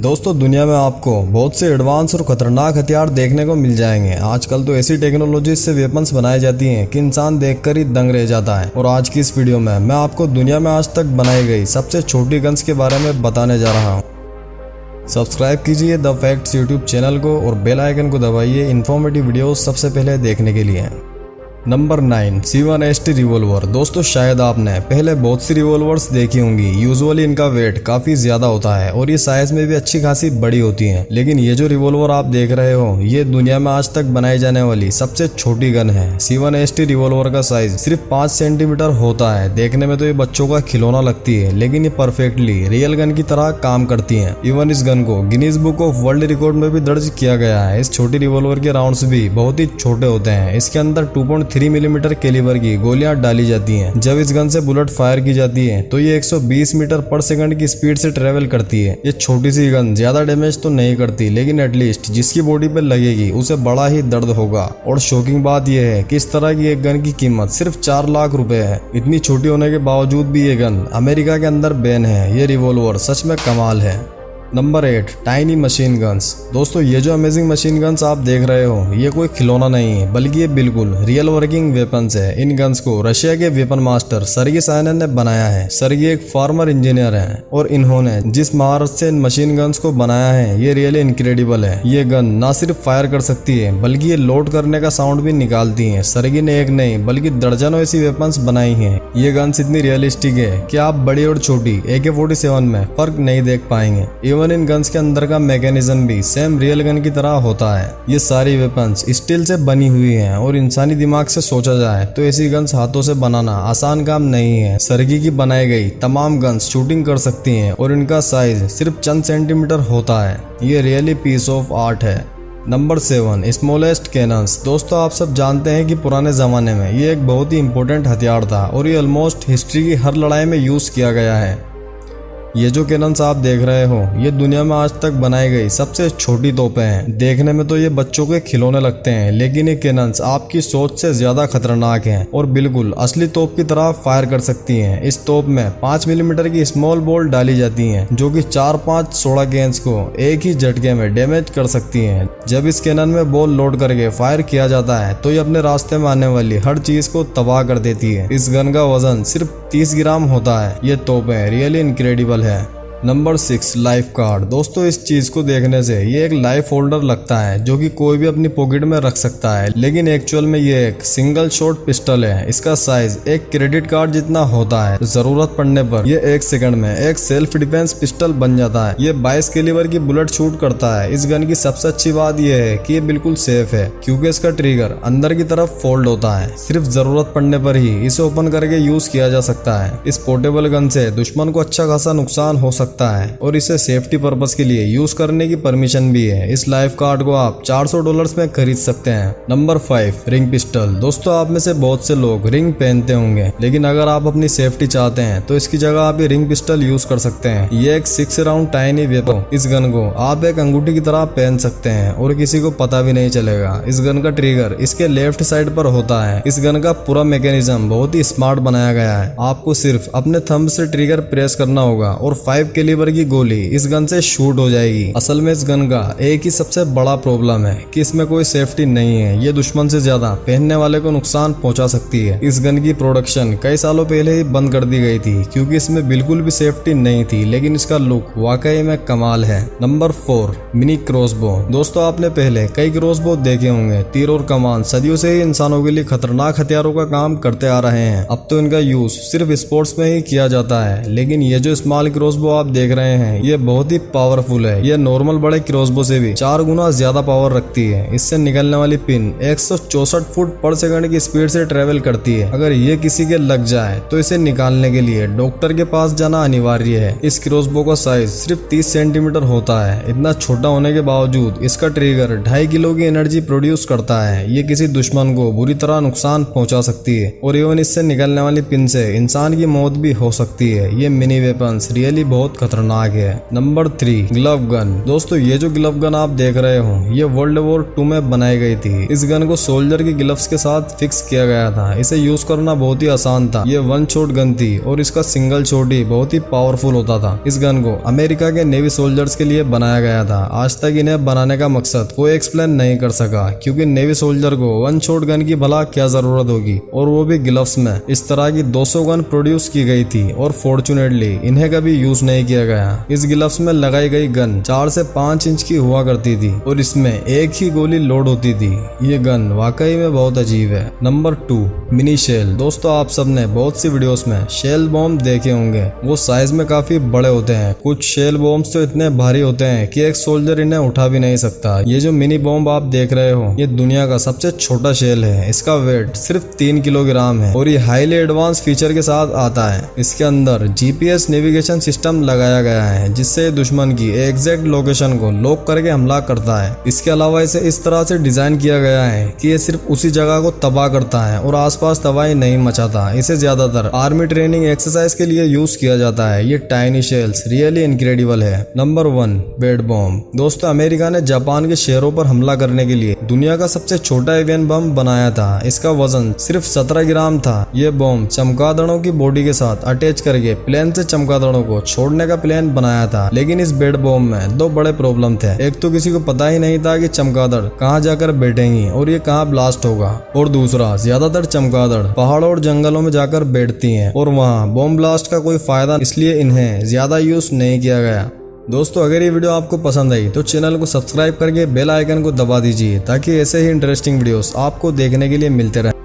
दोस्तों दुनिया में आपको बहुत से एडवांस और खतरनाक हथियार देखने को मिल जाएंगे। आजकल तो ऐसी टेक्नोलॉजी से वेपन्स बनाई जाती हैं कि इंसान देखकर ही दंग रह जाता है। और आज की इस वीडियो में मैं आपको दुनिया में आज तक बनाई गई सबसे छोटी गन्स के बारे में बताने जा रहा हूँ। सब्सक्राइब कीजिए द फैक्ट्स यूट्यूब चैनल को और बेल आइकन को दबाइए इन्फॉर्मेटिव वीडियो सबसे पहले देखने के लिए। Number 9 C1ST revolver. दोस्तों शायद आपने पहले बहुत सी रिवॉल्वर्स देखी होंगी। यूजुअली इनका वेट काफी ज्यादा होता है और ये साइज में भी अच्छी खासी बड़ी होती हैं। लेकिन ये जो रिवॉल्वर आप देख रहे हो ये दुनिया में आज तक बनाई जाने वाली सबसे छोटी गन है। C1ST रिवॉल्वर का साइज सिर्फ 5 सेंटीमीटर होता है। देखने में तो ये बच्चों का खिलौना लगती है, लेकिन ये परफेक्टली रियल गन की तरह काम करती है। इवन इस गन को Guinness book of world record में भी दर्ज किया गया है। इस छोटी रिवॉल्वर के राउंड्स भी बहुत ही छोटे होते हैं। इसके अंदर 2.3 मिलीमीटर कैलिबर की गोलियां डाली जाती हैं। जब इस गन से बुलेट फायर की जाती है तो ये 120 मीटर पर सेकंड की स्पीड से ट्रेवल करती है। ये छोटी सी गन ज्यादा डैमेज तो नहीं करती, लेकिन एटलीस्ट जिसकी बॉडी पे लगेगी उसे बड़ा ही दर्द होगा। और शॉकिंग बात यह है कि इस तरह की एक गन की कीमत सिर्फ 4 लाख रुपए है। इतनी छोटी होने के बावजूद भी ये गन अमेरिका के अंदर बैन है। ये रिवॉल्वर सच में कमाल है। Number 8 tiny machine guns. दोस्तों ये जो अमेजिंग मशीन गन्स आप देख रहे हो ये कोई खिलौना नहीं है, बल्कि ये बिल्कुल रियल वर्किंग वेपन्स है। इन गन्स को रशिया के वेपन मास्टर सर्गी साइनन ने बनाया है। सर्गी एक फार्मर इंजीनियर है और इन्होंने जिस महारत से इन मशीन गन्स को बनाया है ये रियली इनक्रेडिबल है। ये गन ना सिर्फ फायर कर सकती है बल्कि ये लोड करने का साउंड भी निकालती है। सर्गी ने एक नहीं बल्कि दर्जनों ऐसी वेपन्स बनाई है। ये गन्स इतनी रियलिस्टिक है कि आप बड़ी और छोटी AK-47 में फर्क नहीं देख पाएंगे। इन गन्स के अंदर का मैकेनिज्म भी सेम रियल गन की तरह होता है। ये सारी वेपन्स स्टील से बनी हुई हैं और इंसानी दिमाग से सोचा जाए तो ऐसी गन्स हाथों से बनाना आसान काम नहीं है। सर्गी की बनाई गई तमाम गन्स शूटिंग कर सकती हैं और इनका साइज सिर्फ चंद सेंटीमीटर होता है। ये रियली पीस ऑफ आर्ट है। Number 7 smallest cannons. दोस्तों आप सब जानते हैं कि पुराने जमाने में ये एक बहुत ही इंपॉर्टेंट हथियार था और ये ऑलमोस्ट हिस्ट्री की हर लड़ाई में यूज किया गया है। ये जो कैनन्स आप देख रहे हो ये दुनिया में आज तक बनाई गई सबसे छोटी तोपें हैं। देखने में तो ये बच्चों के खिलौने लगते हैं, लेकिन ये कैनन्स आपकी सोच से ज्यादा खतरनाक हैं और बिल्कुल असली तोप की तरह फायर कर सकती हैं। इस तोप में 5 मिलीमीटर की स्मॉल बॉल डाली जाती हैं जो कि 4-5 सोडा कैंस को एक ही झटके में डैमेज कर सकती हैं। जब इस कैनन में बॉल लोड करके फायर किया जाता है तो ये अपने रास्ते में आने वाली हर चीज को तबाह कर देती है। इस गन का वजन सिर्फ 30 ग्राम होता है। ये तोपें रियली इनक्रेडिबल है। Number 6 life card. दोस्तों इस चीज को देखने से ये एक लाइफ होल्डर लगता है जो कि कोई भी अपनी पॉकेट में रख सकता है, लेकिन एक्चुअल में ये एक सिंगल शॉट पिस्टल है। इसका साइज एक क्रेडिट कार्ड जितना होता है। जरूरत पड़ने पर ये 1 सेकंड में एक सेल्फ डिफेंस पिस्टल बन जाता है। ये 22 कैलिबर की बुलेट शूट करता है। इस गन की सबसे अच्छी बात यह है कि ये बिल्कुल सेफ है क्योंकि इसका ट्रिगर अंदर की तरफ फोल्ड होता है। सिर्फ जरूरत पड़ने पर ही इसे ओपन करके यूज किया जा सकता है। इस पोर्टेबल गन से दुश्मन को अच्छा खासा नुकसान हो सकता है और इसे सेफ्टी पर्पस के लिए यूज करने की परमिशन भी है। इस लाइफ कार्ड को आप $400 में खरीद सकते हैं। Number 5 ring pistol. दोस्तों आप में से बहुत से लोग रिंग पहनते होंगे, लेकिन अगर आप अपनी सेफ्टी चाहते हैं तो इसकी जगह आप ये रिंग पिस्टल यूज कर सकते हैं। ये एक 6 राउंड टाइनी वेपन। इस गन को आप एक अंगूठी की तरह पहन सकते हैं और किसी को पता भी नहीं चलेगा। इस गन का ट्रिगर इसके लेफ्ट साइड पर होता है। इस गन का पूरा मैकेनिज्म बहुत ही स्मार्ट बनाया गया है। आपको सिर्फ अपने थंब से ट्रिगर प्रेस करना होगा और 5 कैलिबर की गोली इस गन से शूट हो जाएगी। असल में इस गन का एक ही सबसे बड़ा प्रॉब्लम है कि इसमें कोई सेफ्टी नहीं है। ये दुश्मन से ज्यादा पहनने वाले को नुकसान पहुंचा सकती है। इस गन की प्रोडक्शन कई सालों पहले ही बंद कर दी गई थी क्योंकि इसमें बिल्कुल भी सेफ्टी नहीं थी, लेकिन इसका लुक वाकई में कमाल है। Number 4 mini crossbow. दोस्तों आपने पहले कई क्रॉसबो देखे होंगे। तीर और कमान सदियों से ही इंसानों के लिए खतरनाक हथियारों का काम करते आ रहे हैं। अब तो इनका यूज सिर्फ स्पोर्ट्स में ही किया जाता है, लेकिन ये जो स्मॉल क्रॉसबो आप देख रहे हैं ये बहुत ही पावरफुल है। ये नॉर्मल बड़े क्रॉसबो से भी 4 गुना ज्यादा पावर रखती है। इससे निकलने वाली पिन 164 फुट पर सेकंड की स्पीड से ट्रेवल करती है। अगर ये किसी के लग जाए तो इसे निकालने के लिए डॉक्टर के पास जाना अनिवार्य है। इस क्रॉसबो का साइज सिर्फ 30 सेंटीमीटर होता है। इतना छोटा होने के बावजूद इसका ट्रिगर 2.5 किलो की एनर्जी प्रोड्यूस करता है। ये किसी दुश्मन को बुरी तरह नुकसान पहुंचा सकती है और इवन इससे निकलने वाली पिन से इंसान की मौत भी हो सकती है। ये मिनी वेपन्स रियली बहुत बहुत खतरनाक है। Number 3, glove gun. दोस्तों ये जो ग्लव गन आप देख रहे हो ये वर्ल्ड वॉर 2 में बनाई गई थी। इस गन को सोल्जर की ग्लव्स के साथ फिक्स किया गया था। इसे यूज करना बहुत ही आसान था। ये 1 शॉट गन थी और इसका सिंगल शॉट ही बहुत ही पावरफुल होता था। इस गन को अमेरिका के नेवी सोल्जर्स के लिए बनाया गया था। आज तक इन्हें बनाने का मकसद कोई एक्सप्लेन नहीं कर सका, क्योंकि नेवी सोल्जर को 1 शॉट गन की भला क्या जरूरत होगी, और वो भी ग्लव्स में। इस तरह की 200 गन प्रोड्यूस की गई थी और फॉर्चुनेटली इन्हें कभी यूज नहीं किया गया। इस ग्लव्स में लगाई गई गन 4 से 5 इंच की हुआ करती थी और इसमें एक ही गोली लोड होती थी। ये गन वाकई में बहुत अजीब है। Number 2, mini shell. दोस्तों आप सबने बहुत सी वीडियोस में शेल बॉम्ब देखे होंगे। वो साइज में काफी बड़े होते हैं। कुछ शेल बॉम्ब्स तो इतने भारी होते हैं कि एक सोल्जर इन्हें उठा भी नहीं सकता। ये जो मिनी बॉम्ब आप देख रहे हो ये दुनिया का सबसे छोटा शेल है। इसका वेट सिर्फ 3 किलोग्राम है और ये हाईली एडवांस फीचर के साथ आता है। इसके अंदर GPS नेविगेशन सिस्टम लगाया गया है, जिससे दुश्मन की एग्जैक्ट लोकेशन को लॉक करके हमला करता है। इसके अलावा इसे इस तरह से डिजाइन किया गया है कि ये सिर्फ उसी जगह को तबाह करता है और आसपास तबाही नहीं मचाता। इसे ज्यादातर आर्मी ट्रेनिंग एक्सरसाइज के लिए यूज किया जाता है। ये टाइनी शेल्स रियली इनक्रेडिबल है। Number 1, bed bomb. दोस्तों अमेरिका ने जापान के शहरों पर हमला करने के लिए दुनिया का सबसे छोटा एवियन बम बनाया था। इसका वजन सिर्फ 17 ग्राम था। ये बॉम्ब चमगादड़ों की बॉडी के साथ अटैच करके प्लेन से चमगादड़ों को छोड़ने का प्लान बनाया था। लेकिन इस बेड बॉम्ब में 2 बड़े प्रॉब्लम थे। एक तो किसी को पता ही नहीं था कि चमगादड़ कहाँ जाकर बैठेंगी और ये कहाँ ब्लास्ट होगा, और दूसरा ज्यादातर चमगादड़ पहाड़ों और जंगलों में जाकर बैठती हैं और वहाँ बॉम्ब ब्लास्ट का कोई फायदा, इसलिए इन्हें ज्यादा यूज नहीं किया गया। दोस्तों अगर ये वीडियो आपको पसंद आई तो चैनल को सब्सक्राइब करके बेल आइकन को दबा दीजिए, ताकि ऐसे ही इंटरेस्टिंग वीडियोस आपको देखने के लिए मिलते रहे।